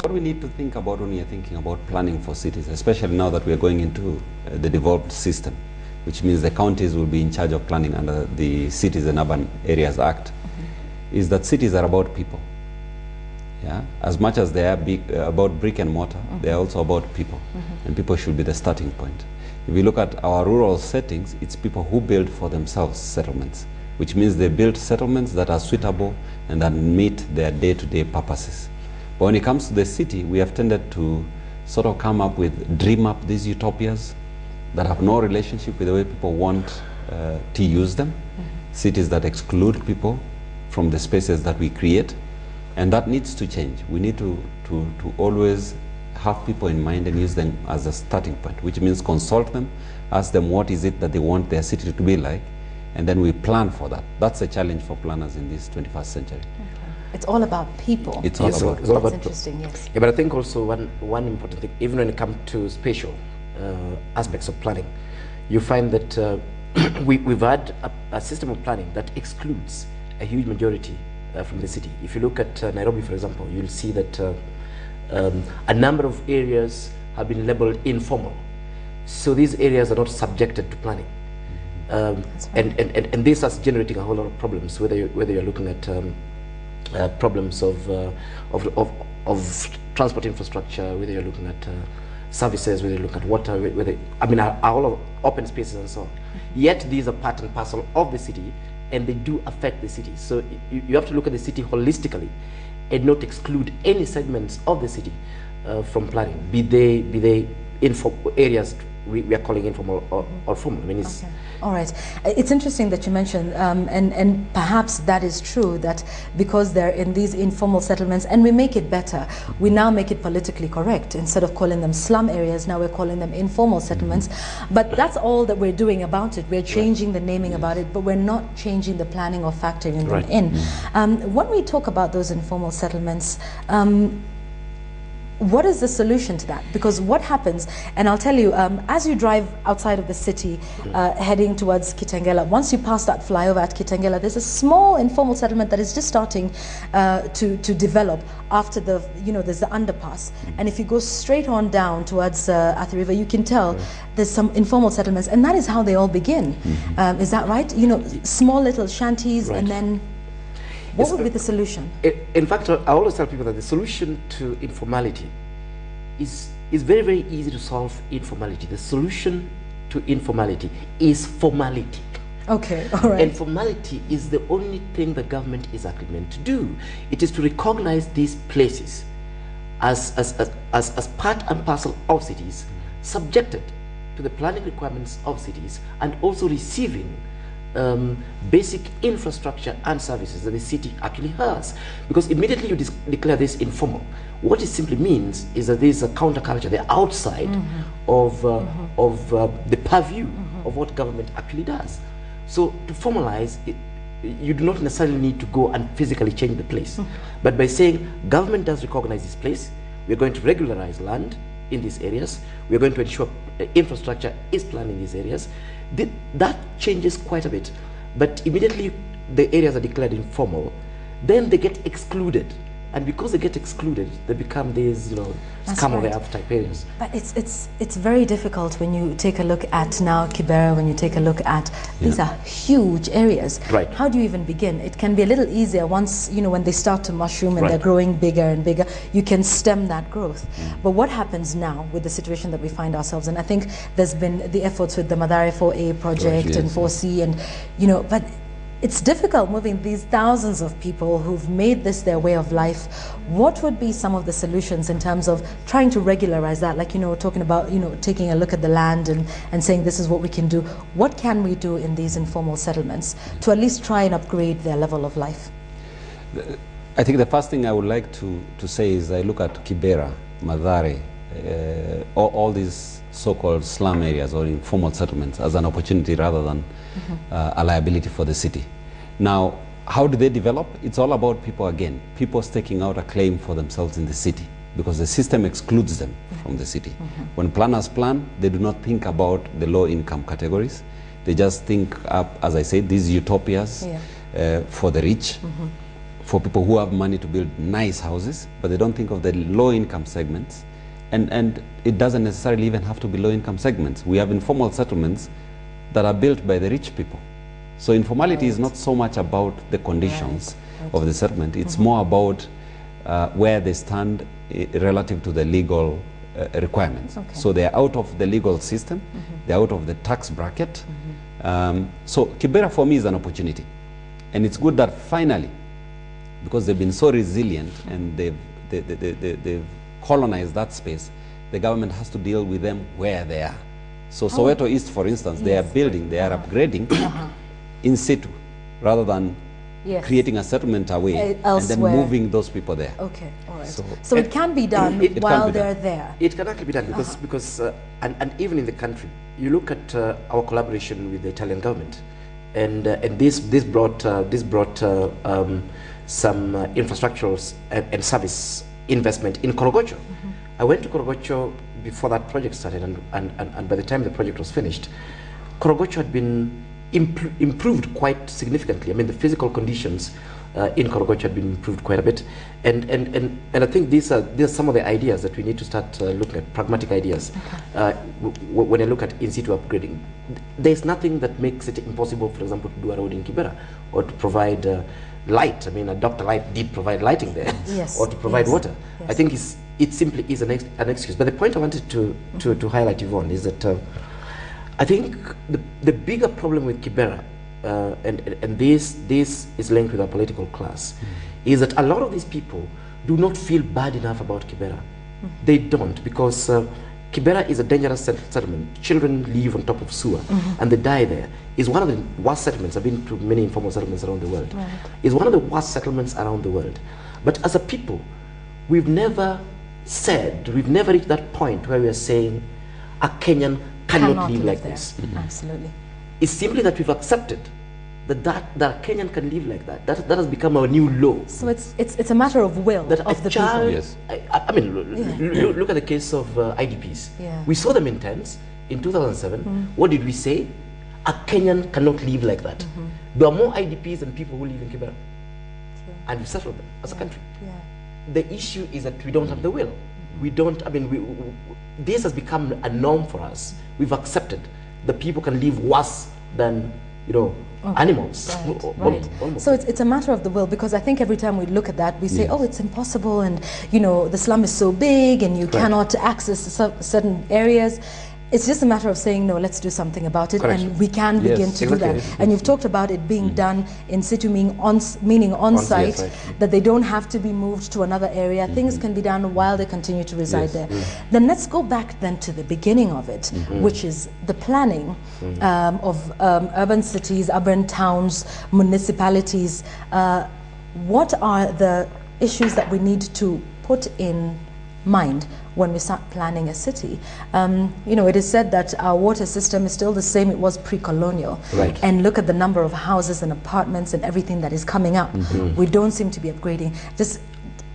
what we need to think about when we are thinking about planning for cities, especially now that we are going into the devolved system, which means the counties will be in charge of planning under the Cities and Urban Areas Act, is that cities are about people. Yeah? As much as they are about brick and mortar, they are also about people, and people should be the starting point. If you look at our rural settings, it's people who build for themselves settlements, which means they build settlements that are suitable and that meet their day-to-day purposes. But when it comes to the city, we have tended to sort of come up with, dream up these utopias that have no relationship with the way people want to use them, cities that exclude people from the spaces that we create, and that needs to change. We need to always have people in mind and use them as a starting point, which means consult them, ask them what is it that they want their city to be like, and then we plan for that. That's a challenge for planners in this 21st century. It's all about people. It's all about people. That's interesting, yes. Yeah, but I think also one important thing, even when it comes to spatial aspects of planning, you find that we've had a system of planning that excludes a huge majority from the city. If you look at Nairobi, for example, you'll see that a number of areas have been labeled informal. So these areas are not subjected to planning. And this is generating a whole lot of problems, whether you're looking at problems of transport infrastructure, whether you're looking at services, whether you look at water, all of open spaces and so on. Yet these are part and parcel of the city, and they do affect the city. So you have to look at the city holistically and not exclude any segments of the city from planning, be they areas we are calling informal or formal. I mean, it's okay. All right. It's interesting that you mentioned, and perhaps that is true, that because they're in these informal settlements, and we make it better, we now make it politically correct. Instead of calling them slum areas, now we're calling them informal settlements. But that's all that we're doing about it. We're changing the naming about it, but we're not changing the planning or factoring them in. When we talk about those informal settlements, what is the solution to that? Because what happens, and I'll tell you, as you drive outside of the city, heading towards Kitengela, once you pass that flyover at Kitengela, there's a small informal settlement that is just starting to develop after the, there's the underpass. And if you go straight on down towards Athi River, you can tell there's some informal settlements, and that is how they all begin. Is that right? Small little shanties, and then what would be the solution? In fact, I always tell people that the solution to informality is very, very easy to solve. Informality. The solution to informality is formality. Okay, all right. And formality is the only thing the government is actually meant to do. It is to recognize these places as part and parcel of cities, subjected to the planning requirements of cities, and also receiving basic infrastructure and services that the city actually has. Because immediately you declare this informal, what it simply means is that there is a counterculture, the outside of the purview of what government actually does. So to formalize it, you do not necessarily need to go and physically change the place. But by saying government does recognize this place, we're going to regularize land in these areas, we're going to ensure infrastructure is planned in these areas, that changes quite a bit. But immediately the areas are declared informal, then they get excluded. And because they get excluded, they become these, scum of the earth type areas. But it's very difficult when you take a look at now Kibera, when you take a look at, these are huge areas. Right. How do you even begin? It can be a little easier once, when they start to mushroom and they're growing bigger and bigger, you can stem that growth. But what happens now with the situation that we find ourselves in? I think there's been the efforts with the Madare 4A project and 4C and, but it's difficult moving these thousands of people who've made this their way of life. What would be some of the solutions in terms of trying to regularize that? Like, talking about, taking a look at the land and saying this is what we can do. What can we do in these informal settlements to at least try and upgrade their level of life? I think the first thing I would like to say is I look at Kibera, Madare, all these so-called slum areas or informal settlements as an opportunity rather than a liability for the city. Now, how do they develop? It's all about people again. People staking out a claim for themselves in the city because the system excludes them from the city. When planners plan, they do not think about the low-income categories. They just think up, as I said, these utopias for the rich, for people who have money to build nice houses, but they don't think of the low-income segments. And it doesn't necessarily even have to be low-income segments. We have informal settlements that are built by the rich people. So informality is not so much about the conditions of the settlement. It's more about where they stand relative to the legal requirements. So they're out of the legal system, they're out of the tax bracket. So Kibera for me is an opportunity. And it's good that finally, because they've been so resilient and they've colonized that space, the government has to deal with them where they are. So Soweto East, for instance, they are building, they are upgrading in situ, rather than creating a settlement away and then moving those people there. Okay, all right. So it can be done while they're there. It can actually be done because and even in the country, you look at our collaboration with the Italian government, and this brought some infrastructural and service investment in Korogocho. I went to Korogocho before that project started, and by the time the project was finished, Korogocho had been improved quite significantly. I mean, the physical conditions in Korogocho had been improved quite a bit, and I think these are some of the ideas that we need to start looking at, pragmatic ideas. When I look at in situ upgrading, there's nothing that makes it impossible, for example, to do a road in Kibera or to provide light. I mean, Dr. Light did provide lighting there, or to provide water. I think it simply is an excuse. But the point I wanted to highlight, Yvonne, is that I think the bigger problem with Kibera, and this is linked with our political class, is that a lot of these people do not feel bad enough about Kibera. They don't, because Kibera is a dangerous settlement. Children live on top of sewer and they die there. It's one of the worst settlements. I've been to many informal settlements around the world. It's one of the worst settlements around the world. But as a people, we've never reached that point where we are saying a Kenyan cannot live like this. Absolutely. It's simply that we've accepted that a Kenyan can live like that. That has become our new law. So it's a matter of will that of the child, people. I mean, look at the case of IDPs. We saw them in tents in 2007. What did we say? A Kenyan cannot live like that. There are more IDPs than people who live in Kibera. And we settled them as a country. The issue is that we don't have the will. We don't, I mean, this has become a norm for us. We've accepted that people can live worse than, animals. Right. So it's a matter of the will, because I think every time we look at that, we say, oh, it's impossible, and, the slum is so big and you cannot access certain areas. It's just a matter of saying, no, let's do something about it, and we can begin to do that. And you've talked about it being done in situ, meaning on site, that they don't have to be moved to another area. Things can be done while they continue to reside there. Then let's go back then to the beginning of it, which is the planning of urban cities, urban towns, municipalities. What are the issues that we need to put in mind when we start planning a city? It is said that our water system is still the same it was pre-colonial. And look at the number of houses and apartments and everything that is coming up. We don't seem to be upgrading. Just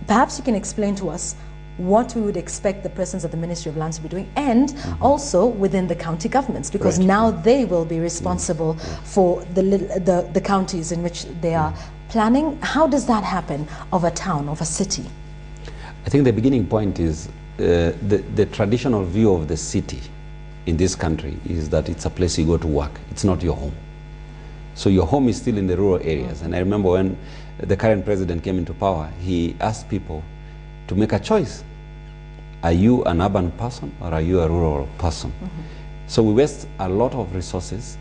perhaps you can explain to us what we would expect the presence of the Ministry of Lands to be doing, and also within the county governments, because now they will be responsible for the counties in which they are planning. How does that happen of a town, of a city? I think the beginning point is the traditional view of the city in this country is that it's a place you go to work. It's not your home. So your home is still in the rural areas. And I remember when the current president came into power, he asked people to make a choice. Are you an urban person or are you a rural person? So we waste a lot of resources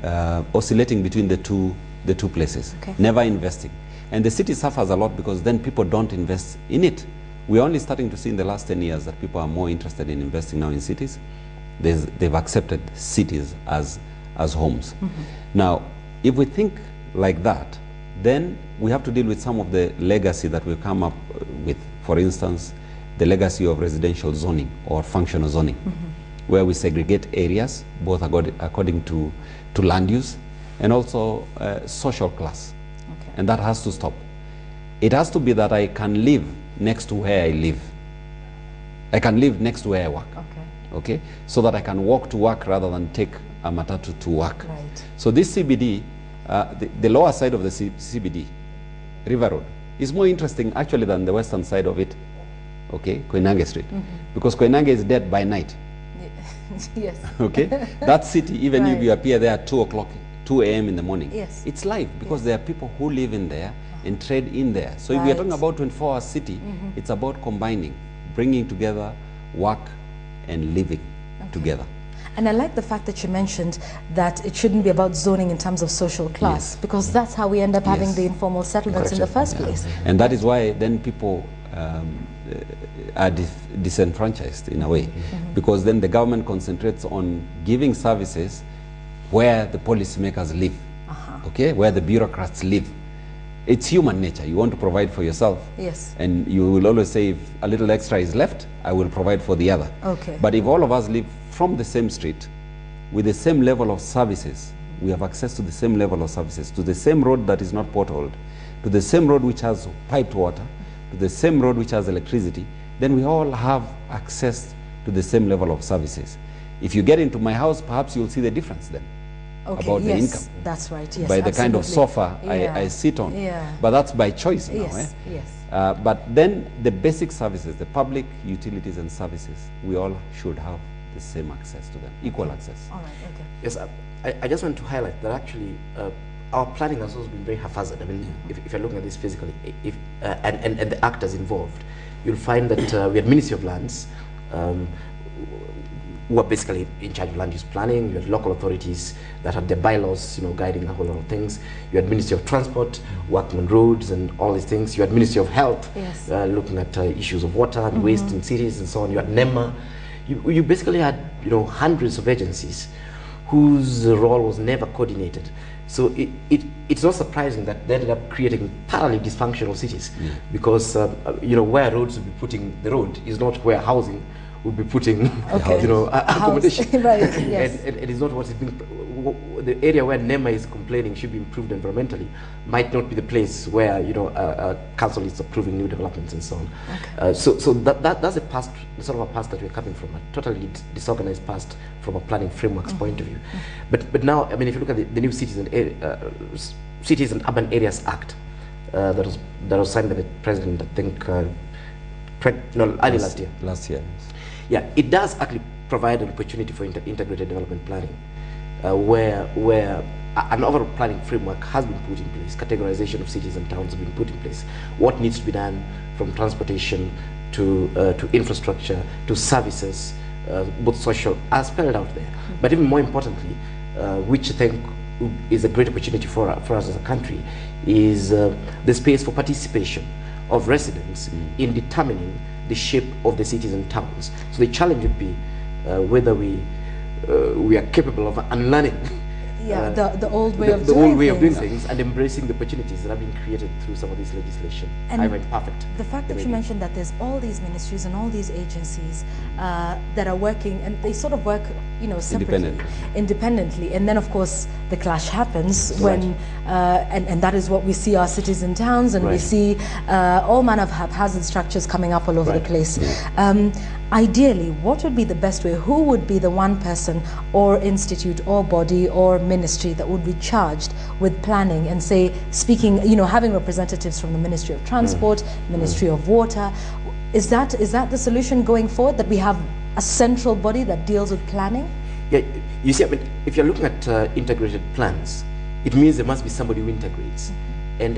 oscillating between the two places, never investing. And the city suffers a lot because then people don't invest in it. We're only starting to see in the last 10 years that people are more interested in investing now in cities. They've accepted cities as homes. Now, if we think like that, then we have to deal with some of the legacy that we've come up with. For instance, the legacy of residential zoning or functional zoning, where we segregate areas, both according to land use and also social class. And that has to stop. It has to be that I can live next to where I live. I can live next to where I work. Okay? So that I can walk to work rather than take a matatu to work. So this CBD, the lower side of the CBD, River Road, is more interesting actually than the western side of it, okay, Koinange Street, because Koinange is dead by night. Yes. Okay, that city, even if Right. you appear there at 2 a.m. in the morning, Yes. it's live because Yes. there are people who live in there and trade in there. So if we are talking Right. about 24-hour city, it's about combining, bringing together work and living together. And I like the fact that you mentioned that it shouldn't be about zoning in terms of social class, Yes. because that's how we end up having Yes. the informal settlements in the first place. And that is why then people are disenfranchised in a way, because then the government concentrates on giving services where the policymakers live, okay, where the bureaucrats live. It's human nature. You want to provide for yourself, Yes. and you will always say, if a little extra is left, I will provide for the other. Okay. But if all of us live from the same street, with the same level of services, we have access to the same level of services, to the same road that is not potholed, to the same road which has piped water, to the same road which has electricity, then we all have access to the same level of services. If you get into my house, perhaps you'll see the difference then. Okay, About the yes, income. That's right, yes. By the kind of absolutely. sofa Yeah. I sit on. Yeah. But that's by choice now. Yes, yes. But then the basic services, the public utilities and services, we all should have the same access to them, equal access. All right, okay. Yes, I just want to highlight that actually our planning has also been very haphazard. I mean, if you're looking at this physically, and the actors involved, you'll find that we had Ministry of Lands, who are basically in charge of land use planning. You had local authorities that had their bylaws, you know, guiding a whole lot of things. You had Ministry of Transport, working on roads and all these things. You had Ministry of Health, Yes. looking at issues of water and waste in cities and so on. You had NEMA. You basically had, you know, hundreds of agencies whose role was never coordinated. So it's not surprising that they ended up creating thoroughly dysfunctional cities, because you know, where roads would be putting the road is not where housing would be putting, Okay. you know, accommodation. Right, yes. And it is not what is being, the area where NEMA is complaining should be improved environmentally might not be the place where, you know, council is approving new developments and so on. Okay. So that's a past, sort of a past that we're coming from, a totally disorganized past from a planning framework's point of view. But now, I mean, if you look at the new Cities and Urban Areas Act that was signed by the president, I think, early last year. Last year. Yes. Yeah, it does actually provide an opportunity for integrated development planning, where an overall planning framework has been put in place. Categorization of cities and towns has been put in place. What needs to be done, from transportation to infrastructure to services, both social, are spelled out there. But even more importantly, which I think is a great opportunity for us as a country, is the space for participation of residents in determining the shape of the cities and towns. So the challenge would be whether we are capable of unlearning Yeah, the old way of the doing old way of doing things. things, and embracing the opportunities that have been created through some of this legislation. And I went perfect. The fact that you Maybe. mentioned that there's all these ministries and all these agencies that are working, and they sort of work, you know, separately, independently, and then of course the clash happens when, and that is what we see our cities and towns, and we see all manner of haphazard structures coming up all over the place. Ideally, what would be the best way? Who would be the one person or institute or body or ministry that would be charged with planning and, say, speaking, you know, having representatives from the Ministry of Transport, Ministry of Water? Is that the solution going forward, that we have a central body that deals with planning? Yeah, you see, I mean, if you're looking at integrated plans, it means there must be somebody who integrates. And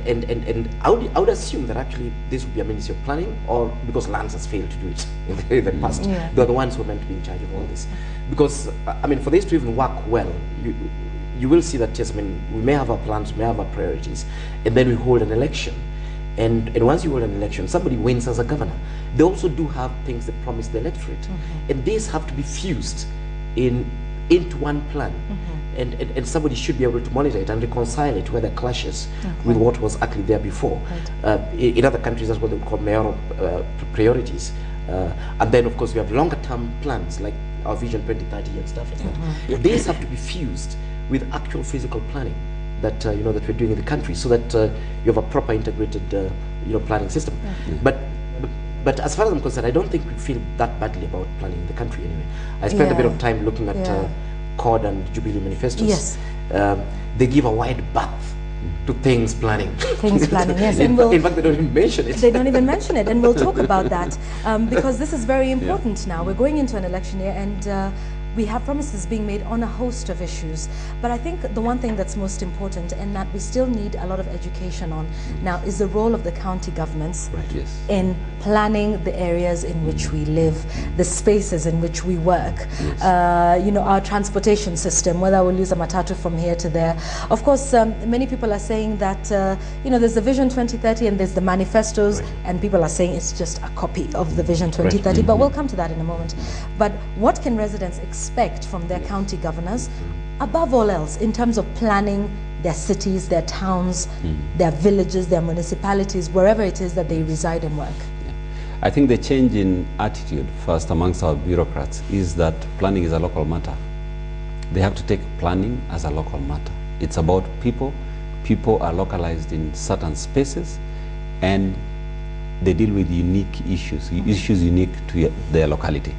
I would assume that actually this would be a Ministry of Planning, or because Lands has failed to do it in the past. They're the ones who are meant to be in charge of all this. Because, I mean, for this to even work well, you will see that, yes, I mean, we may have our plans, we may have our priorities, and then we hold an election. And once you hold an election, somebody wins as a governor. They also do have things they promise the electorate. And these have to be fused into one plan. And somebody should be able to monitor it and reconcile it where there clashes with what was actually there before. In other countries, that's what they call mayoral priorities. And then, of course, we have longer term plans like our Vision 2030 and stuff like that. These have to be fused with actual physical planning that you know, that we're doing in the country, so that you have a proper integrated you know, planning system. But as far as I'm concerned, I don't think we feel that badly about planning in the country anyway. I spent a bit of time looking at CORD and Jubilee manifestos. Yes. They give a wide berth to things planning. Things planning, yes. In fact, they don't even mention it. They don't even mention it, and we'll talk about that because this is very important now. We're going into an election year, and we have promises being made on a host of issues. But I think the one thing that's most important, and that we still need a lot of education on now, is the role of the county governments in planning the areas in which we live, the spaces in which we work, you know, our transportation system, whether we'll use a matatu from here to there. Of course, many people are saying that, you know, there's the Vision 2030 and there's the manifestos, and people are saying it's just a copy of the Vision 2030, but we'll come to that in a moment. But what can residents expect from their county governors, above all else, in terms of planning their cities, their towns, their villages, their municipalities, wherever it is that they reside and work? I think the change in attitude first amongst our bureaucrats is that planning is a local matter. They have to take planning as a local matter. It's about people. People are localized in certain spaces, and they deal with unique issues, issues unique to their locality.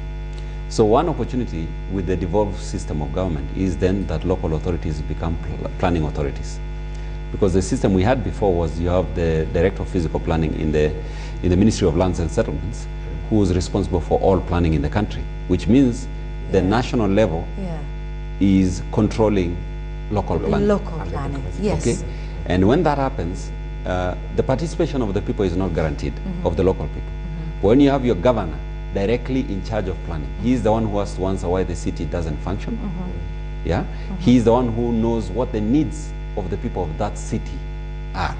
So one opportunity with the devolved system of government is then that local authorities become planning authorities. Because the system we had before was you have the Director of Physical Planning in the Ministry of Lands and Settlements, who is responsible for all planning in the country, which means the national level is controlling local planning. Local planning, yes. Okay? And when that happens, the participation of the people is not guaranteed, of the local people. But when you have your governor directly in charge of planning, he is the one who has to answer why the city doesn't function. Yeah, he is the one who knows what the needs of the people of that city are.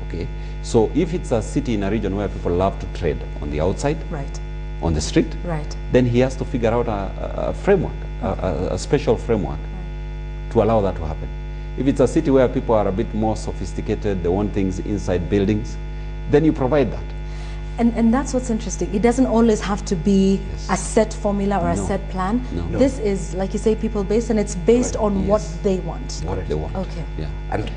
Okay, so if it's a city in a region where people love to trade on the outside, on the street, then he has to figure out a framework, a special framework to allow that to happen. If it's a city where people are a bit more sophisticated, they want things inside buildings, then you provide that. And that's what's interesting. It doesn't always have to be a set formula or a set plan. This is, like you say, people-based, and it's based on what they want. What they want. Okay. Yeah.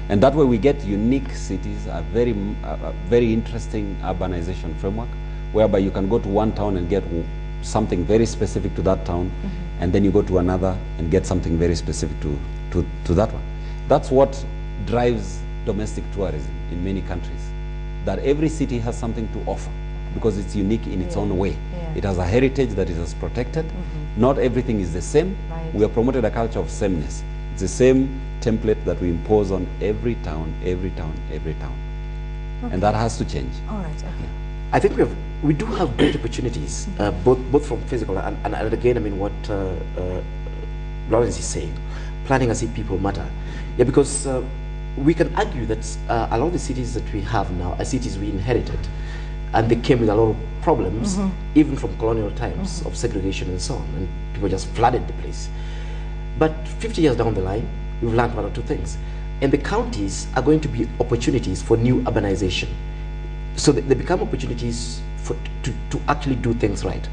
And that way we get unique cities, a very interesting urbanization framework, whereby you can go to one town and get something very specific to that town, and then you go to another and get something very specific to that one. That's what drives domestic tourism in many countries, that every city has something to offer, because it's unique in its own way. It has a heritage that is protected. Not everything is the same. We have promoted a culture of sameness. It's the same template that we impose on every town, every town, every town. And that has to change. All right, okay. I think we do have great opportunities, both from physical and again, I mean, what Lawrence is saying, planning as if people matter. Yeah, because we can argue that a lot of the cities that we have now are cities we inherited, and they came with a lot of problems, even from colonial times, of segregation and so on, and people just flooded the place. But 50 years down the line, we've learned one or two things, and the counties are going to be opportunities for new urbanization. So they become opportunities to actually do things right.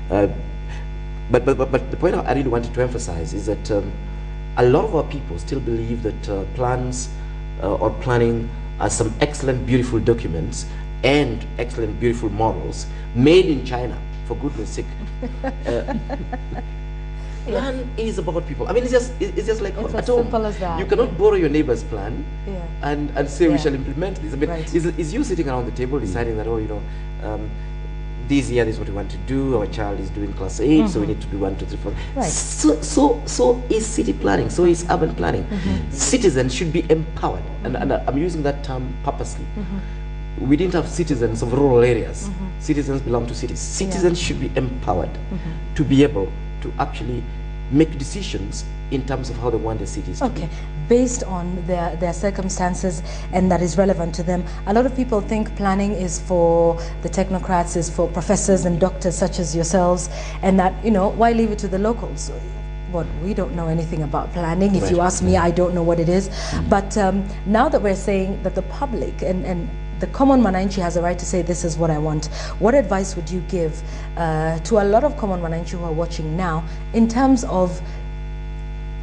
But the point I really wanted to emphasize is that a lot of our people still believe that plans or planning are some excellent, beautiful documents and excellent, beautiful models made in China, for goodness sake. Plan is about people. I mean, it's just like it's at as home. simple as that. You cannot borrow your neighbor's plan and say we shall implement this. I mean, is you sitting around the table deciding that, oh, you know, this year this is what we want to do. Our child is doing class 8, so we need to do 1, 2, 3, 4. Right. So is city planning. So is urban planning. Citizens should be empowered, and I'm using that term purposely. We didn't have citizens of rural areas. Citizens belong to cities. Citizens should be empowered to be able to actually make decisions in terms of how they want the cities to be. Based on their circumstances, and that is relevant to them. A lot of people think planning is for the technocrats, is for professors and doctors such as yourselves, and that, you know, why leave it to the locals? Well, we don't know anything about planning. If you ask me, I don't know what it is. But now that we're saying that the public and the common Mwananchi has a right to say, this is what I want, what advice would you give to a lot of common Mwananchi who are watching now in terms of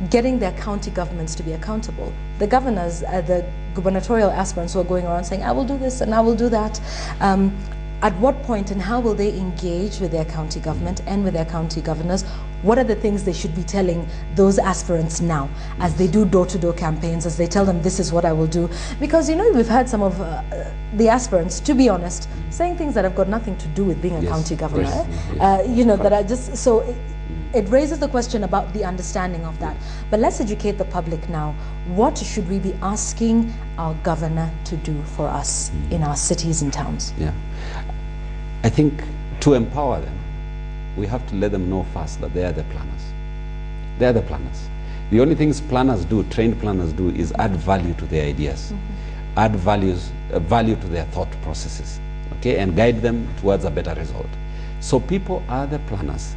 getting their county governments to be accountable? The governors, the gubernatorial aspirants who are going around saying, I will do this and I will do that. At what point and how will they engage with their county government and with their county governors what are the things they should be telling those aspirants now as they do door-to-door campaigns, as they tell them this is what I will do? Because, you know, we've heard some of the aspirants, to be honest, saying things that have got nothing to do with being a county governor. You know, that are just, so it raises the question about the understanding of that. But let's educate the public now. What should we be asking our governor to do for us in our cities and towns? Yeah, I think to empower them, we have to let them know first that they are the planners. They are the planners. The only things planners do, trained planners do, is add value to their ideas, add value to their thought processes, okay, and guide them towards a better result. So people are the planners,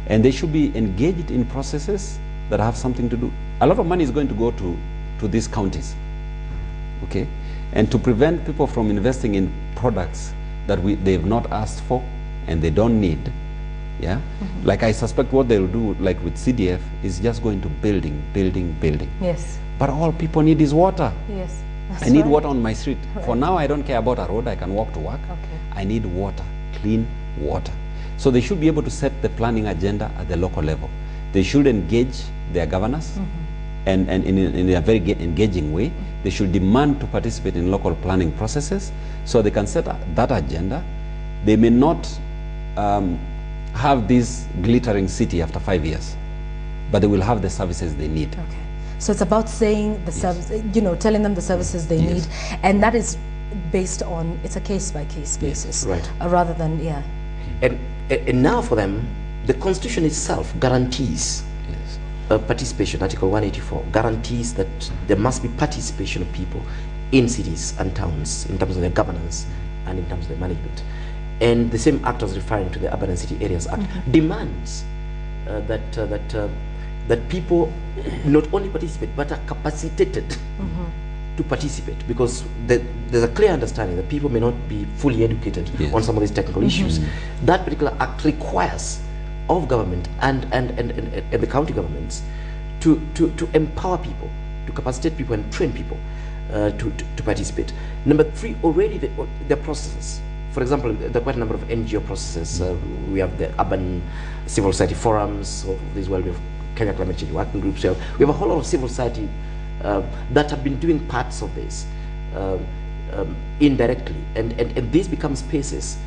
and they should be engaged in processes that have something to do. A lot of money is going to go to these counties, okay, and to prevent people from investing in products that they've not asked for and they don't need. Yeah, like I suspect what they'll do, like with CDF, is just going to building. Yes. But all people need is water. Yes. I need water on my street. For now, I don't care about a road. I can walk to work. Okay. I need water, clean water. So they should be able to set the planning agenda at the local level. They should engage their governors, and in a very engaging way. They should demand to participate in local planning processes so they can set that agenda. They may not have this glittering city after 5 years, but they will have the services they need. Okay. So it's about saying the service, you know, telling them the services they need, and that is based on, it's a case-by-case basis, rather than, And now for them, the Constitution itself guarantees participation. Article 184 guarantees that there must be participation of people in cities and towns in terms of their governance and in terms of their management. And the same act, as referring to the Urban and City Areas Act, demands that people not only participate but are capacitated to participate, because there's a clear understanding that people may not be fully educated on some of these technical issues. That particular act requires of government and the county governments to empower people, to capacitate people and train people to participate. Number 3, already the processes. For example, there are quite a number of NGO processes. We have the urban civil society forums, of this world, we have Kenya Climate Change Working Groups. We have a whole lot of civil society that have been doing parts of this indirectly, and this becomes spaces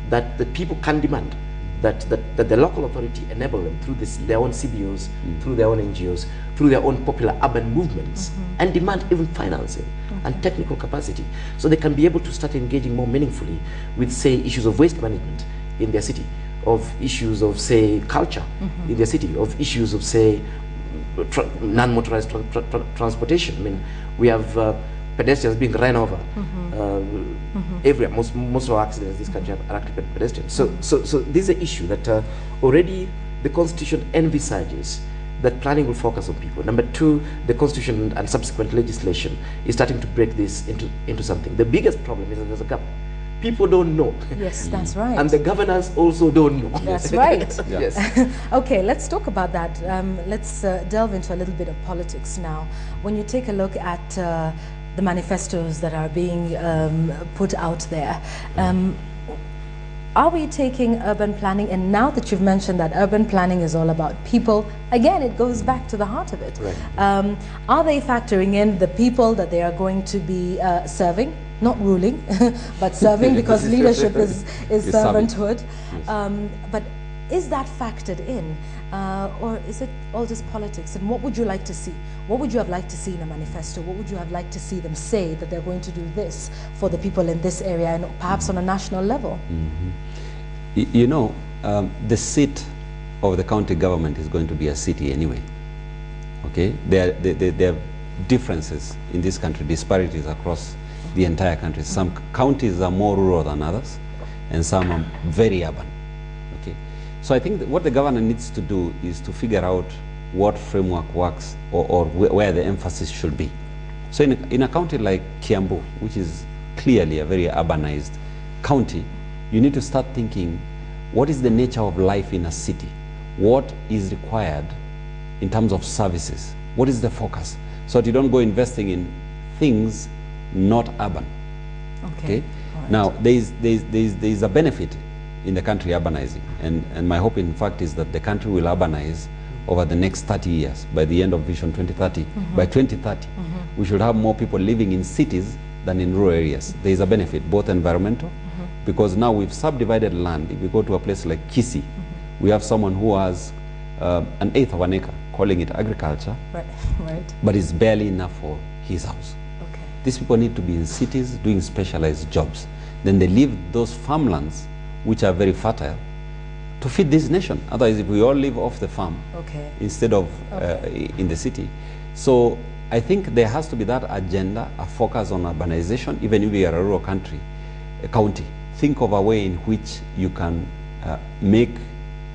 that the people can demand that the local authority enable them through their own CBOs, through their own NGOs, through their own popular urban movements, and demand even financing and technical capacity, so they can be able to start engaging more meaningfully with, say, issues of waste management in their city, of issues of, say, culture in their city, of issues of, say, non-motorized transportation. I mean, we have pedestrians being run over everywhere. Most of our accidents in this country are actually pedestrians. So this is an issue that already the Constitution envisages that planning will focus on people. Number 2, the Constitution and subsequent legislation is starting to break this into something. The biggest problem is that there's a gap. People don't know. Yes, that's right. And the governors also don't know. That's right. Yes. Okay, let's talk about that. Let's delve into a little bit of politics now. When you take a look at the manifestos that are being put out there, are we taking urban planning, and now that you've mentioned that urban planning is all about people, again, it goes back to the heart of it. Right. Are they factoring in the people that they are going to be serving? Not ruling, but serving, because leadership is servanthood. Yes. But is that factored in, or is it all just politics? And what would you like to see? What would you have liked to see in a manifesto? What would you have liked to see them say that they're going to do this for the people in this area, and perhaps on a national level? You know, the seat of the county government is going to be a city anyway. Okay, there are differences in this country, disparities across the entire country. Some counties are more rural than others, and some are very urban. Okay, so I think that what the governor needs to do is to figure out what framework works, or where the emphasis should be. So in a county like Kiambu, which is clearly a very urbanized county, you need to start thinking, what is the nature of life in a city? What is required in terms of services? What is the focus? So that you don't go investing in things not urban. Okay. Right. Now there is a benefit in the country urbanizing. And my hope, in fact, is that the country will urbanize over the next 30 years, by the end of Vision 2030. By 2030, we should have more people living in cities than in rural areas. There is a benefit, both environmental, because now we've subdivided land. If you go to a place like Kisii, we have someone who has an eighth of an acre, calling it agriculture, right. but it's barely enough for his house. Okay. These people need to be in cities doing specialized jobs. Then they leave those farmlands, which are very fertile, to feed this nation. Otherwise, if we all live off the farm instead of in the city. So I think there has to be that agenda, a focus on urbanization, even if we are a rural county. Think of a way in which you can make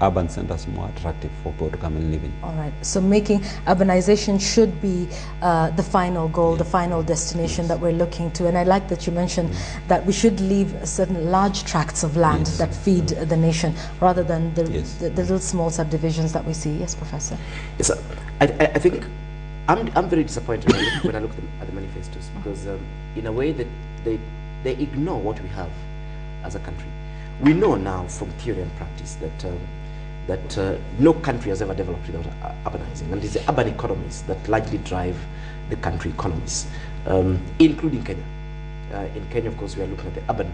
urban centers more attractive for people to come and live in. All right. So making urbanization should be the final goal, the final destination that we're looking to. And I like that you mentioned that we should leave certain large tracts of land that feed the nation, rather than the little small subdivisions that we see. Yes, Professor. Yes, I think I'm very disappointed when I look at the manifestos, because in a way that they ignore what we have as a country. We know now from theory and practice that no country has ever developed without urbanizing, and it's the urban economies that largely drive the country economies, including Kenya. In Kenya, of course, we are looking at the urban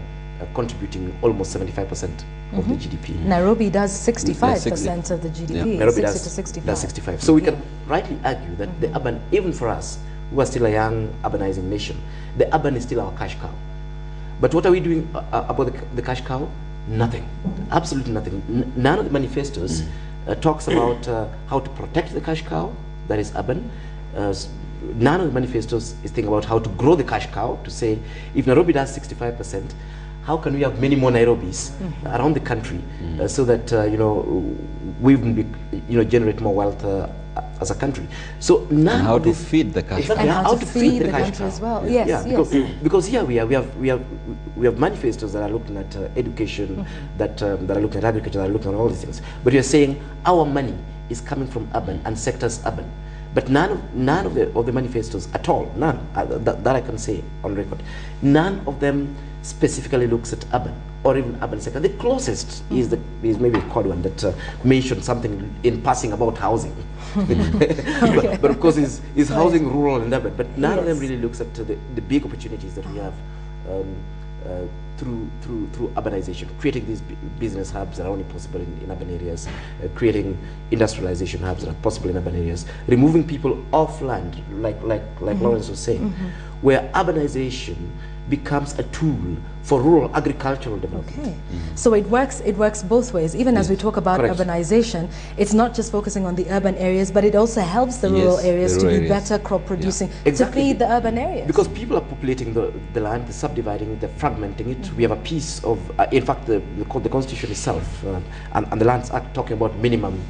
contributing almost 75% of the GDP. Nairobi does 65% of the GDP. Nairobi 60 to 65. does 65. So we can rightly argue that the urban, even for us, who are still a young urbanizing nation, the urban is still our cash cow. But what are we doing about the cash cow? Nothing, absolutely nothing. None of the manifestos talks about how to protect the cash cow, that is urban. None of the manifestos is thinking about how to grow the cash cow, to say, if Nairobi does 65%, how can we have many more Nairobis around the country, so that we generate more wealth as a country. So now how to feed the cash cow. And how to feed the country as well. Yes, because here we have manifestos that are looking at education, that are looking at agriculture, that are looking at all these things. But you're saying our money is coming from urban and sectors urban. But none of the manifestos at all, none that I can say on record, none of them specifically looks at urban or even urban sector. The closest is maybe a Quad one that mentioned something in passing about housing. but of course is housing rural and urban. But none of them really looks at the big opportunities that we have through urbanization, creating these business hubs that are only possible in urban areas, creating industrialization hubs that are possible in urban areas, removing people off land, like Lawrence was saying, where urbanization becomes a tool for rural agricultural development. Okay, so it works both ways. Even as we talk about urbanization, it's not just focusing on the urban areas, but it also helps the rural areas to be better crop producing, to feed the urban areas. Because people are populating the land, they're subdividing, they're fragmenting it. We have a piece of, in fact, the Constitution itself and the Lands Act talking about minimum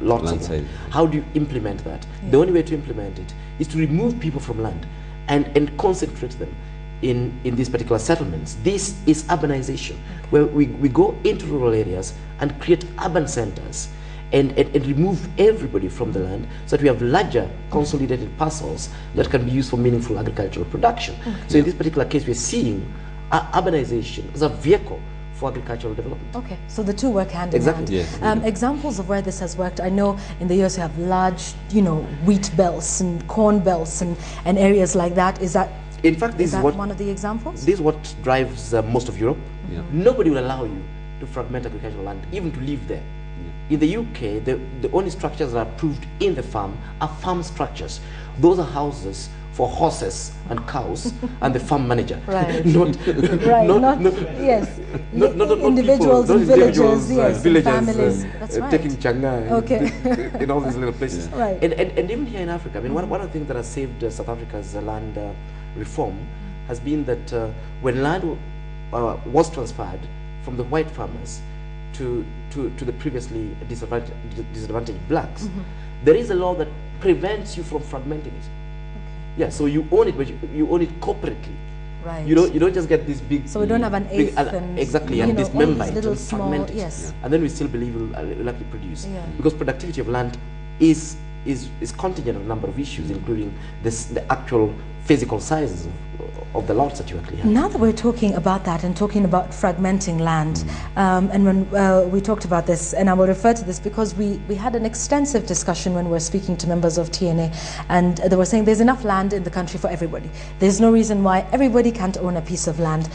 lots of land. How do you implement that? The only way to implement it is to remove people from land and concentrate them in these particular settlements. This is urbanization, where we go into rural areas and create urban centers and remove everybody from the land, so that we have larger consolidated parcels that can be used for meaningful agricultural production. So in this particular case, we're seeing urbanization as a vehicle for agricultural development. Okay, so the two work hand in hand. Yes. Examples of where this has worked, I know in the US you have large, wheat belts and corn belts and areas like that. In fact, this is one of the examples? This is what drives most of Europe. Nobody will allow you to fragment agricultural land, even to live there. In the UK, the only structures that are approved in the farm are farm structures. Those are houses for horses and cows and the farm manager. Right. not individuals in villages, villagers That's right. taking changa in all these little places. Right. And even here in Africa, I mean, one of the things that has saved South Africa's land reform has been that when land was transferred from the white farmers to the previously disadvantaged blacks, there is a law that prevents you from fragmenting it. Yeah, so you own it, but you own it corporately. Right. You don't just get this big. So we don't have an eighth and exactly and dismember it and fragment it, and then we still believe we'll actually produce, because productivity of land is is contingent on a number of issues, including the actual physical sizes of the lots that you actually have. Now that we're talking about that and talking about fragmenting land, and when we talked about this, and I will refer to this because we had an extensive discussion when we were speaking to members of TNA, and they were saying there's enough land in the country for everybody. There's no reason why everybody can't own a piece of land.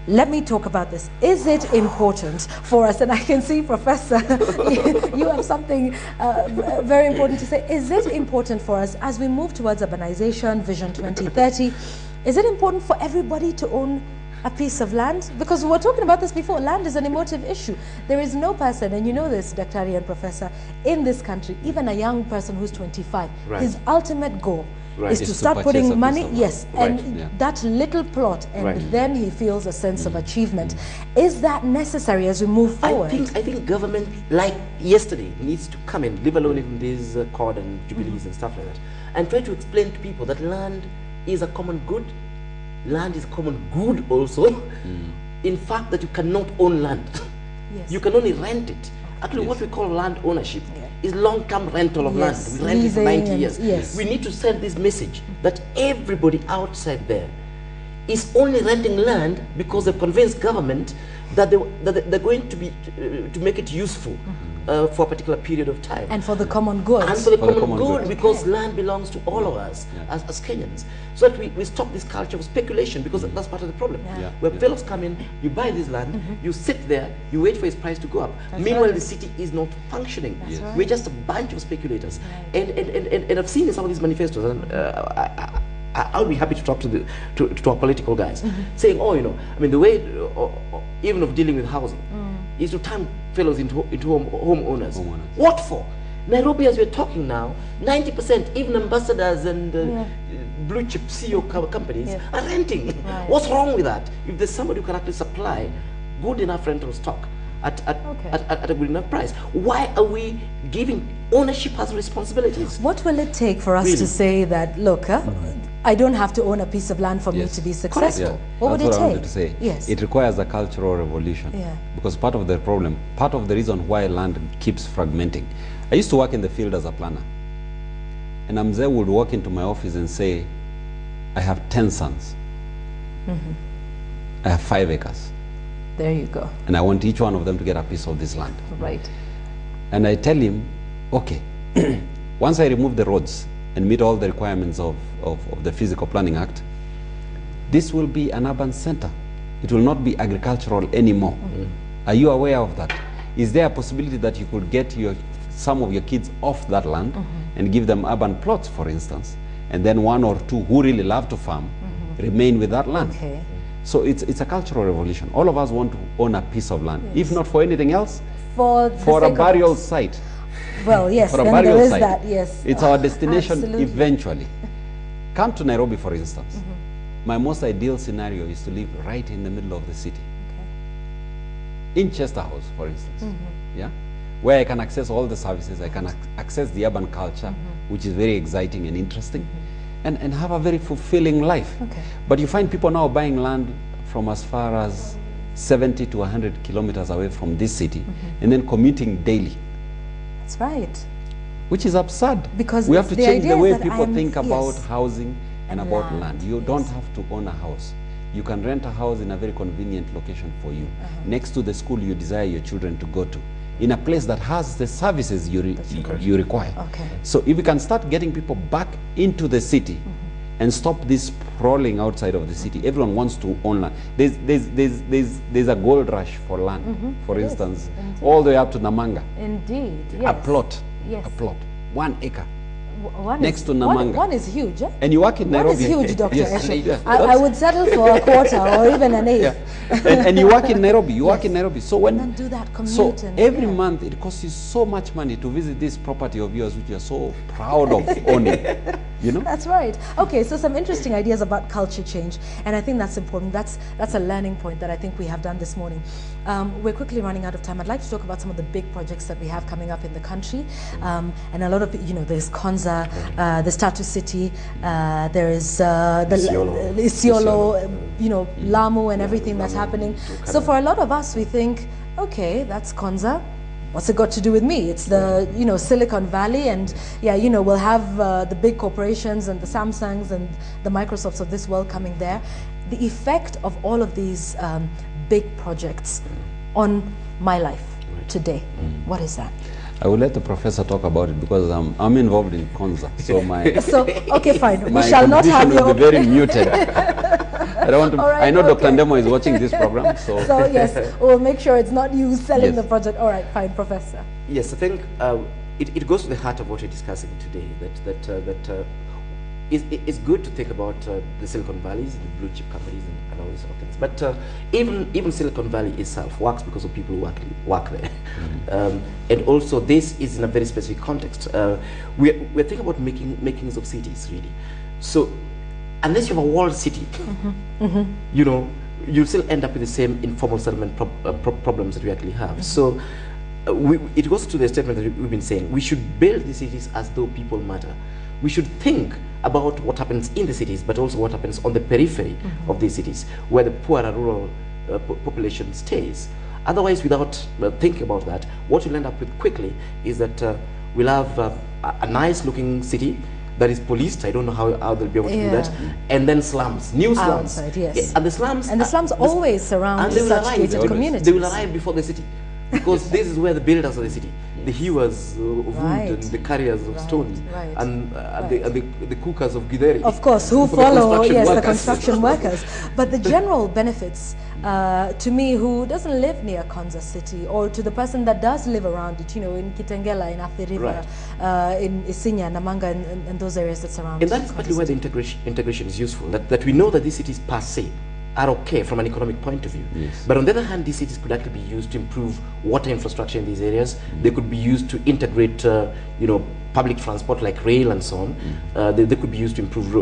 Let me talk about this. Is it important for us, and I can see, Professor, you have something very important to say. Is it important for us as we move towards urbanization, Vision 2030, is it important for everybody to own a piece of land? Because we were talking about this before, land is an emotive issue. There is no person, and you know this, Dr. and Professor, in this country, even a young person who's 25, his ultimate goal is to start putting money, and that little plot, and then he feels a sense of achievement. Is that necessary as we move forward? I think government, like yesterday, needs to come in, leave alone even these COD and Jubilees and stuff like that, and try to explain to people that land is a common good. Land is a common good also. In fact, that you cannot own land. You can only rent it. Actually, what we call land ownership is long-term rental of land. We rent it for 90 years. We need to send this message that everybody outside there is only renting land because they've convinced government that they're going to be to make it useful for a particular period of time. And for the common good. And for the common good, because land belongs to all of us as Kenyans. So that we stop this culture of speculation, because that's part of the problem. Where fellows come in, you buy this land, you sit there, you wait for its price to go up. Meanwhile, the city is not functioning. We're just a bunch of speculators. And I've seen in some of these manifestos, and I'll be happy to talk to our political guys, saying, oh, you know, I mean, the way even of dealing with housing is to turn fellows into homeowners. What for? Nairobi, as we're talking now, 90%, even ambassadors and blue chip CEO companies are renting. What's wrong with that? If there's somebody who can actually supply good enough rental stock at a good enough price, why are we giving ownership as responsibilities? What will it take for us to say that, look, I don't have to own a piece of land for me to be successful? What would it take? That's what I wanted to say. It requires a cultural revolution. Because part of the problem, part of the reason why land keeps fragmenting. I used to work in the field as a planner. And Amze would walk into my office and say, I have 10 sons. I have 5 acres. There you go. And I want each one of them to get a piece of this land. Right. And I tell him, okay, once I remove the roads and meet all the requirements of the Physical Planning Act, this will be an urban center. It will not be agricultural anymore. Are you aware of that? Is there a possibility that you could get some of your kids off that land and give them urban plots, for instance, and then 1 or 2 who really love to farm remain with that land? So it's a cultural revolution. All of us want to own a piece of land, if not for anything else, for a burial site. Well, yes, for a then burial there is site. that, yes. It's our destination eventually. Come to Nairobi, for instance. My most ideal scenario is to live right in the middle of the city. In Chester House, for instance, where I can access all the services, I can access the urban culture, which is very exciting and interesting, and have a very fulfilling life. But you find people now buying land from as far as 70 to 100 kilometers away from this city, and then commuting daily. That's right. Which is absurd. Because we have to change the way people think about housing and about land. You don't have to own a house. You can rent a house in a very convenient location for you, next to the school you desire your children to go to, in a place that has the services you require. So if we can start getting people back into the city and stop this sprawling outside of the city, everyone wants to own land. There's a gold rush for land, for instance, all the way up to Namanga. Indeed, A plot, a plot, 1 acre. Next to Namanga. One is huge. And you work in Nairobi. One is huge, Dr. Esho. I would settle for a quarter or even an eighth. And you work in Nairobi. You work in Nairobi. So when and then do that commute. So every month it costs you so much money to visit this property of yours, which you're so proud of owning. You know? That's right. Okay, so some interesting ideas about culture change, and I think that's important. That's a learning point that I think we have done this morning. We're quickly running out of time. I'd like to talk about some of the big projects that we have coming up in the country, and a lot of, you know, there's Konza, the Statue City, there is the Isiolo, you know, Lamu and everything that's happening. So for a lot of us, we think, okay, that's Konza, what's it got to do with me? It's the, you know, Silicon Valley, and yeah, you know, we'll have the big corporations and the Samsungs and the Microsofts of this world coming there. The effect of all of these big projects on my life today, what is that? I will let the professor talk about it because I'm involved in Konza, so my so okay, fine. my We shall not have will your be very muted. I don't want to. Right, I know okay. Dr. Ndemo is watching this program, so. So yes, we'll make sure it's not you selling Yes. the project. All right, fine, Professor. Yes, I think it goes to the heart of what we're discussing today. It's good to think about the Silicon Valleys, the blue chip companies, and all these sort of things. But even Silicon Valley itself works because of people who work there. And also, this is in a very specific context. We're thinking about makings of cities, really. So, unless you have a walled city, you know, you'll still end up with the same informal settlement problems that we actually have. So, it goes to the statement that we've been saying. We should build the cities as though people matter. We should think about what happens in the cities, but also what happens on the periphery of these cities, where the poorer rural population stays. Otherwise, without thinking about that, what you'll end up with quickly is that we'll have a nice-looking city that is policed. I don't know how they'll be able to do that. And then slums, new slums. Outside, yes. Yeah, and the slums Always surround such gated communities. They will arrive before the city, because this is where the builders of the city, the hewers of wood and the carriers of stone, and the cookers of githeri. Of course, who follow, yes, the construction workers. But the general benefits, to me, who doesn't live near Konza City, or to the person that does live around it, you know, in Kitengela, in Athi River, in Isinya, Namanga, and those areas that surround it. And that's partly where the integration is useful, that we know that these cities per se are okay from an economic point of view. Yes. But on the other hand, these cities could actually be used to improve water infrastructure in these areas. They could be used to integrate, you know, public transport like rail and so on. They could be used to improve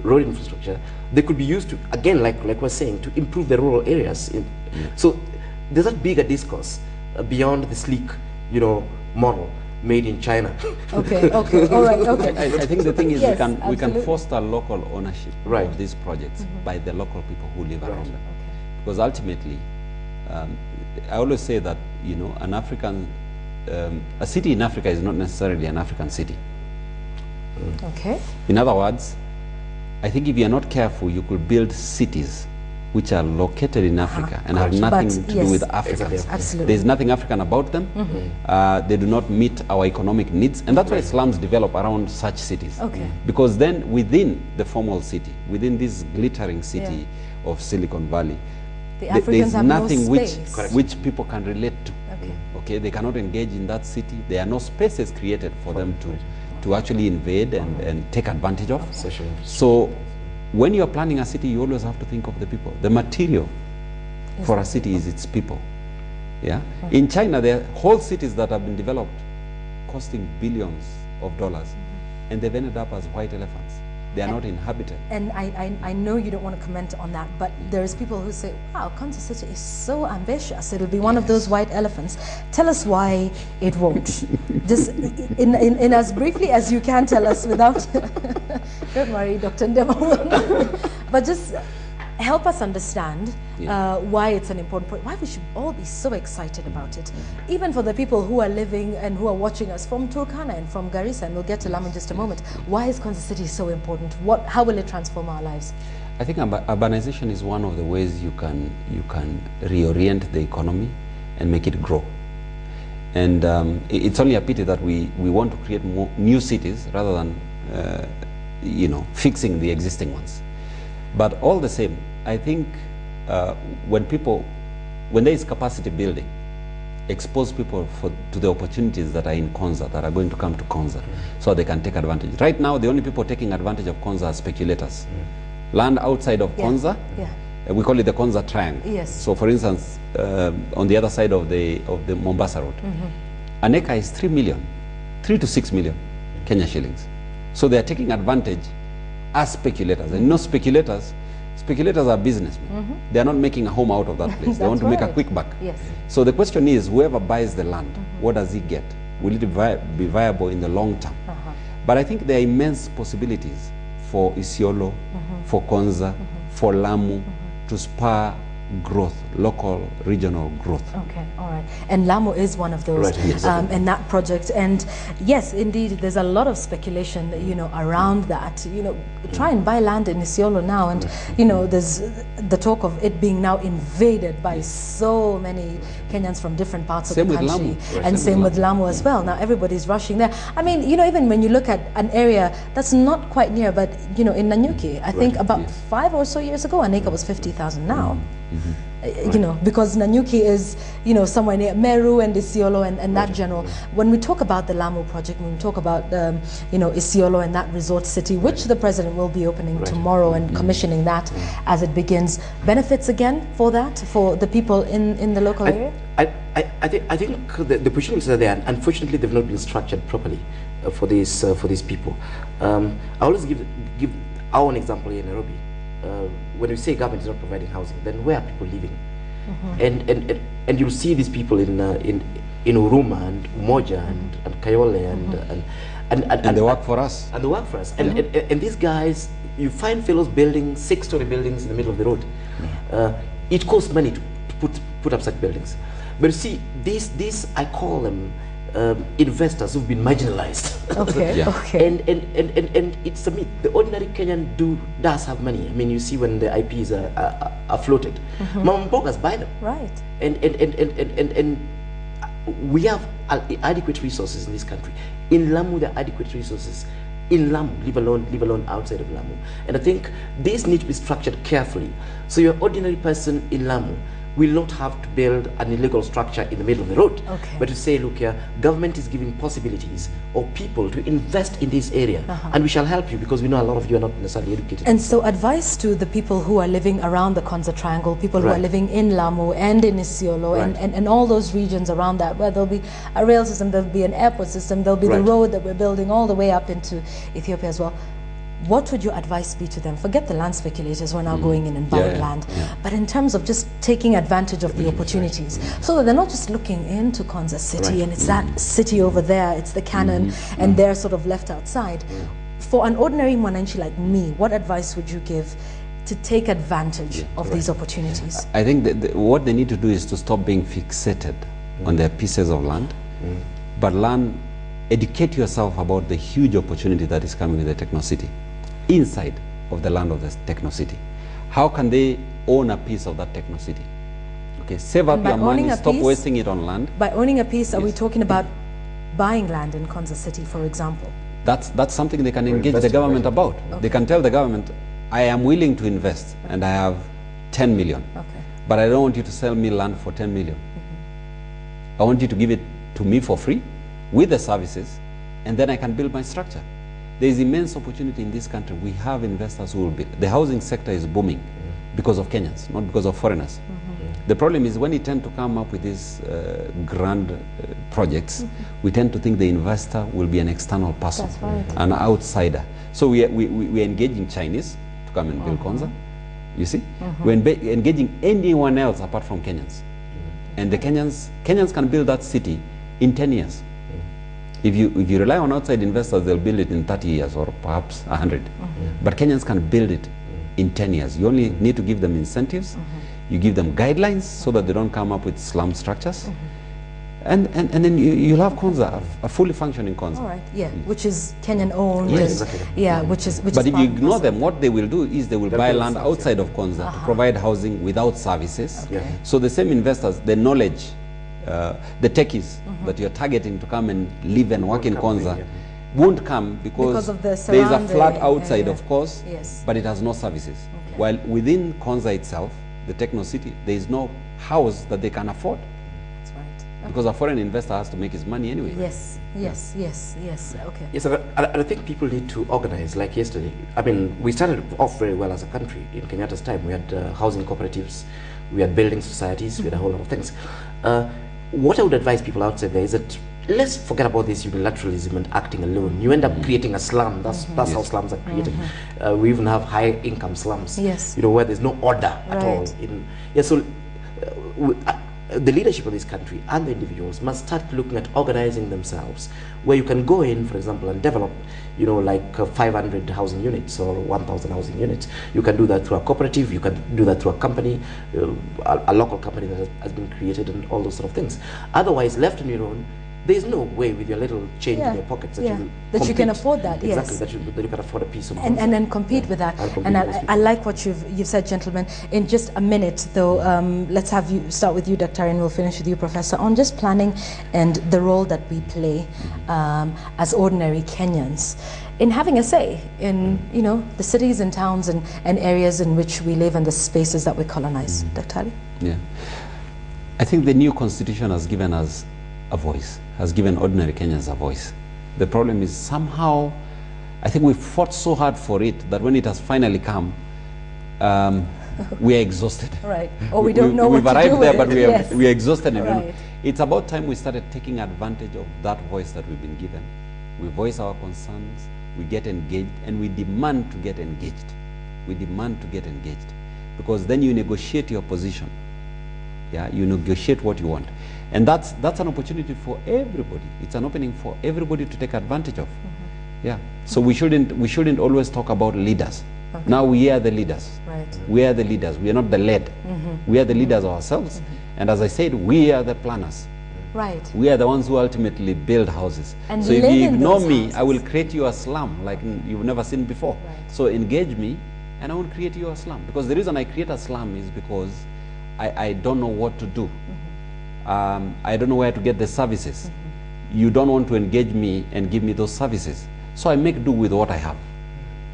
road infrastructure. They could be used to, again, like we're saying, to improve the rural areas. So there's a bigger discourse beyond the sleek, you know, model made in China. Okay, all right, okay. I think the thing is, yes, we can foster local ownership of these projects by the local people who live around them. Because ultimately, I always say that, you know, an African, a city in Africa is not necessarily an African city. Okay. In other words, I think if you're not careful, you could build cities which are located in Africa and have nothing to do with Africans. Absolutely. There's nothing African about them. They do not meet our economic needs, and that's why slums develop around such cities. Because then within the formal city, within this glittering city of Silicon Valley, there's nothing which people can relate to. Okay, they cannot engage in that city. There are no spaces created for them to actually invade and take advantage of. So when you're planning a city, you always have to think of the people. The material for a city is its people. Yeah. In China, there are whole cities that have been developed costing billions of dollars, and they've ended up as white elephants. They are not inhabited. And I know you don't want to comment on that, but there's people who say, wow, Konza City is so ambitious. It'll be one of those white elephants. Tell us why it won't. Just in as briefly as you can tell us without, don't worry, Dr. Ndemo. But just help us understand why it's an important point, why we should all be so excited about it. Even for the people who are living and who are watching us from Turkana and from Garissa, and we'll get to Lamu in just a moment. Why is Konza City so important? How will it transform our lives? I think urbanization is one of the ways you can reorient the economy and make it grow. And it's only a pity that we want to create more new cities rather than you know, fixing the existing ones. But all the same, I think when there is capacity building, expose people to the opportunities that are in Konza, that are going to come to Konza, so they can take advantage. Right now, the only people taking advantage of Konza are speculators. Land outside of Konza, we call it the Konza Triangle. Yes. So for instance, on the other side of the Mombasa Road, an acre is 3 to 6 million Kenya shillings. So they are taking advantage as speculators. And no speculators are businessmen. They are not making a home out of that place. They want to make a quick buck. Yes. So the question is, whoever buys the land, what does he get? Will it be viable in the long term? But I think there are immense possibilities for Isiolo, for Konza, for Lamu, to spur growth, local, regional growth. Okay, all right. And Lamu is one of those, Right, yes. and that project. And yes, indeed, there's a lot of speculation, around that. Try and buy land in Isiolo now, and there's the talk of it being now invaded by so many Kenyans from different parts of the country, and same with Lamu as well. Now everybody's rushing there. I mean, even when you look at an area that's not quite near, but in Nanyuki, I think about 5 or so years ago, an acre was 50,000 now. Because Nanyuki is, somewhere near Meru and Isiolo and that general. When we talk about the Lamu project, when we talk about, Isiolo and that resort city, which the president will be opening tomorrow and commissioning that as it begins, benefits again for that, for the people in the local area? I think the opportunities are there, and unfortunately they've not been structured properly for these people. I always give our own example here in Nairobi. When we say government is not providing housing, then where are people living? And you'll see these people in Huruma and Umoja and Kayole and they work for us. And they work for us. And these guys, you find fellows building 6-story buildings in the middle of the road. It costs money to put up such buildings. But you see, these I call them investors who've been marginalized. Okay. Okay. And it's a myth. The ordinary Kenyan does have money. I mean, you see when the IPs are floated, Mama Mbogas buy them. Right. And we have adequate resources in this country. In Lamu, there are adequate resources. In Lamu, leave alone outside of Lamu. And I think this needs to be structured carefully. So your ordinary person in Lamu will not have to build an illegal structure in the middle of the road. Okay. But to say, look here, government is giving possibilities of people to invest in this area, and we shall help you, because we know a lot of you are not necessarily educated. And so advice to the people who are living around the Konza Triangle, people who are living in Lamu and in Isiolo and all those regions around that, where there'll be a rail system, there'll be an airport system, there'll be the road that we're building all the way up into Ethiopia as well. What would your advice be to them? Forget the land speculators who are now going in and buying land, but in terms of just taking advantage of the opportunities, so that they're not just looking into Konza City and it's that city over there, it's the cannon, and they're sort of left outside. For an ordinary Mwananchi like me, what advice would you give to take advantage of these opportunities? I think that what they need to do is to stop being fixated on their pieces of land, but educate yourself about the huge opportunity that is coming with the Techno-City, inside of the land of the Techno-City. How can they own a piece of that Techno-City? Okay, save up your money, stop wasting it on land. By owning a piece, are we talking about buying land in Konza City, for example? That's something they can engage the government about. They can tell the government, I am willing to invest and I have 10 million, but I don't want you to sell me land for 10 million. I want you to give it to me for free with the services, and then I can build my structure. There is immense opportunity in this country. We have investors who will build. The housing sector is booming because of Kenyans, not because of foreigners. The problem is when we tend to come up with these grand projects, we tend to think the investor will be an external person, an outsider. So we are engaging Chinese to come and build Konza, you see? We're engaging anyone else apart from Kenyans. And the Kenyans can build that city in 10 years. If you rely on outside investors, they'll build it in 30 years or perhaps 100. But Kenyans can build it in 10 years. You only need to give them incentives. You give them guidelines so that they don't come up with slum structures. And then you'll have Konza, a fully functioning Konza. All right, which is Kenyan owned. Yes. But if you ignore them, what they will do is they will buy land outside of Konza to provide housing without services. So the same investors, the knowledge, the techies that you're targeting to come and live and work in Konza won't come because of the there is a flat outside, area. of course, but it has no services. While within Konza itself, the Techno-City, there is no house that they can afford. That's right. Because a foreign investor has to make his money anyway. Yes. Okay. Yes, I think people need to organize. Like yesterday, I mean, we started off very well as a country. In Kenyatta's time, we had housing cooperatives, we had building societies, we had a whole lot of things. What I would advise people outside there is that let's forget about this unilateralism and acting alone. You end up creating a slum. That's how slums are created. We even have high income slums. Yes. Where there's no order at all. So the leadership of this country and the individuals must start looking at organizing themselves, where you can go in, for example, and develop, you know, like 500 housing units or 1,000 housing units. You can do that through a cooperative, you can do that through a company, a local company that has been created, and all those sort of things. Otherwise, left on your own, there is no way with your little change in your pockets that you can afford that. Exactly, yes, that you can afford a piece of and then compete with that. And I like what you've said, gentlemen. In just a minute, though, let's have you start with you, Dr. and we'll finish with you, Professor, on just planning and the role that we play as ordinary Kenyans in having a say in, you know, the cities and towns and areas in which we live and the spaces that we colonize. Dr. Ali? Yeah, I think the new constitution has given us a voice, has given ordinary Kenyans a voice. The problem is somehow, I think we fought so hard for it that when it has finally come, we are exhausted. Right. Or we don't know what to do with it. We've arrived there, but we are exhausted. And right. It's about time we started taking advantage of that voice that we've been given. We voice our concerns, we get engaged, and we demand to get engaged. We demand to get engaged. Because then you negotiate your position. Yeah, you negotiate what you want. And that's an opportunity for everybody. It's an opening for everybody to take advantage of. Yeah. So we shouldn't always talk about leaders. Okay. Now we are the leaders. Right. We are the leaders. We are not the led. We are the leaders ourselves. And as I said, we are the planners. Right. We are the ones who ultimately build houses. And so if you ignore me, houses, I will create you a slum like you've never seen before. Right. So engage me and I will create you a slum. Because the reason I create a slum is because I don't know what to do. I don't know where to get the services. You don't want to engage me and give me those services. So I make do with what I have.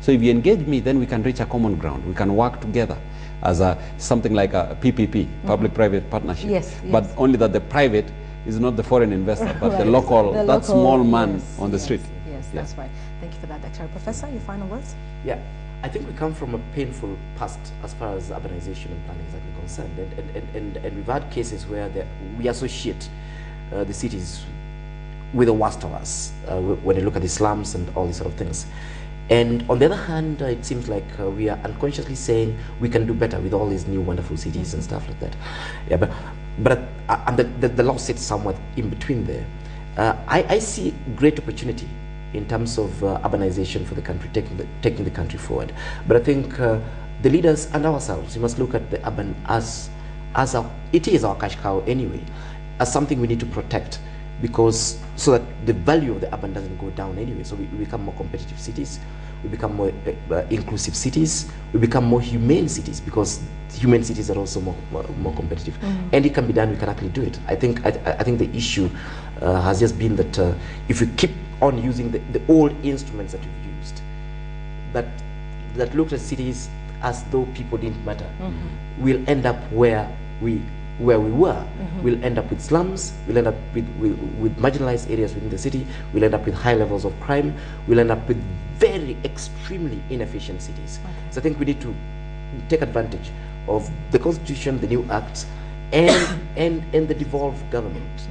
So if you engage me, then we can reach a common ground. We can work together as something like a PPP, public-private partnership. Yes, but only that the private is not the foreign investor, but the local, that small man on the street. Yes, that's right. Thank you for that, Dr. Professor, your final words? Yeah. I think we come from a painful past as far as urbanization and planning is concerned, and we've had cases where we associate the cities with the worst of us when you look at the slums and all these sort of things. And on the other hand, it seems like we are unconsciously saying we can do better with all these new wonderful cities and stuff like that. Yeah, but the law sits somewhat in between there. I see great opportunity in terms of urbanization for the country, taking the country forward. But I think the leaders and ourselves, we must look at the urban as it is our cash cow anyway, as something we need to protect, because so that the value of the urban doesn't go down anyway. So we become more competitive cities, we become more inclusive cities, we become more humane cities, because humane cities are also more competitive. And it can be done, we can actually do it. I think the issue has just been that if we keep on using the old instruments that we've used, that looked at cities as though people didn't matter, we'll end up where we were. We'll end up with slums, we'll end up with marginalized areas within the city, we'll end up with high levels of crime, we'll end up with very extremely inefficient cities. So I think we need to take advantage of the Constitution, the new acts, and the devolved government.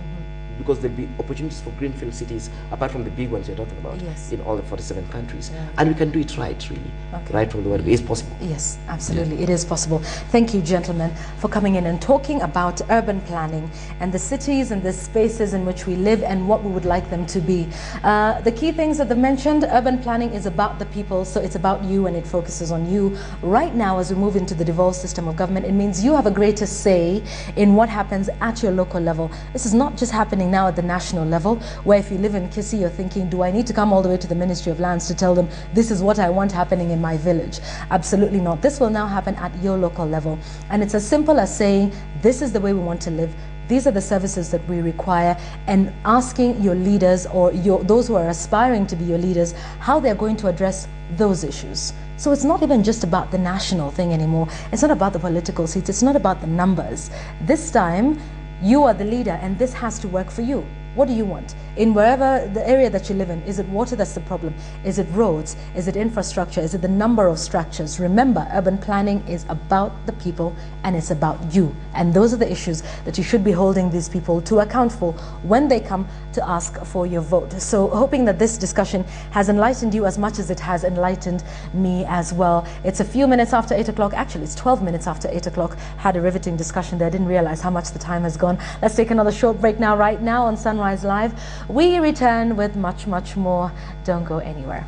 Because there'll be opportunities for greenfield cities apart from the big ones you're talking about in all the 47 countries. And we can do it right, really. Right from the word. It is possible. Yes, absolutely. It is possible. Thank you, gentlemen, for coming in and talking about urban planning and the cities and the spaces in which we live and what we would like them to be. The key things that they mentioned, urban planning is about the people, so it's about you and it focuses on you. Right now, as we move into the devolved system of government, it means you have a greater say in what happens at your local level. This is not just happening now at the national level, where if you live in Kisii, you're thinking, do I need to come all the way to the Ministry of Lands to tell them this is what I want happening in my village? Absolutely not. This will now happen at your local level. And it's as simple as saying, this is the way we want to live. These are the services that we require, and asking your leaders or those who are aspiring to be your leaders how they're going to address those issues. So it's not even just about the national thing anymore. It's not about the political seats. It's not about the numbers. This time, you are the leader and this has to work for you. What do you want? in wherever the area that you live in. Is it water that's the problem? Is it roads? Is it infrastructure? Is it the number of structures? Remember, urban planning is about the people and it's about you. And those are the issues that you should be holding these people to account for when they come to ask for your vote. So hoping that this discussion has enlightened you as much as it has enlightened me as well. It's a few minutes after 8 o'clock. Actually, it's 12 minutes after 8 o'clock. Had a riveting discussion there. I didn't realize how much the time has gone. Let's take another short break now, right now on Sunrise Live. We return with much, much more. Don't go anywhere.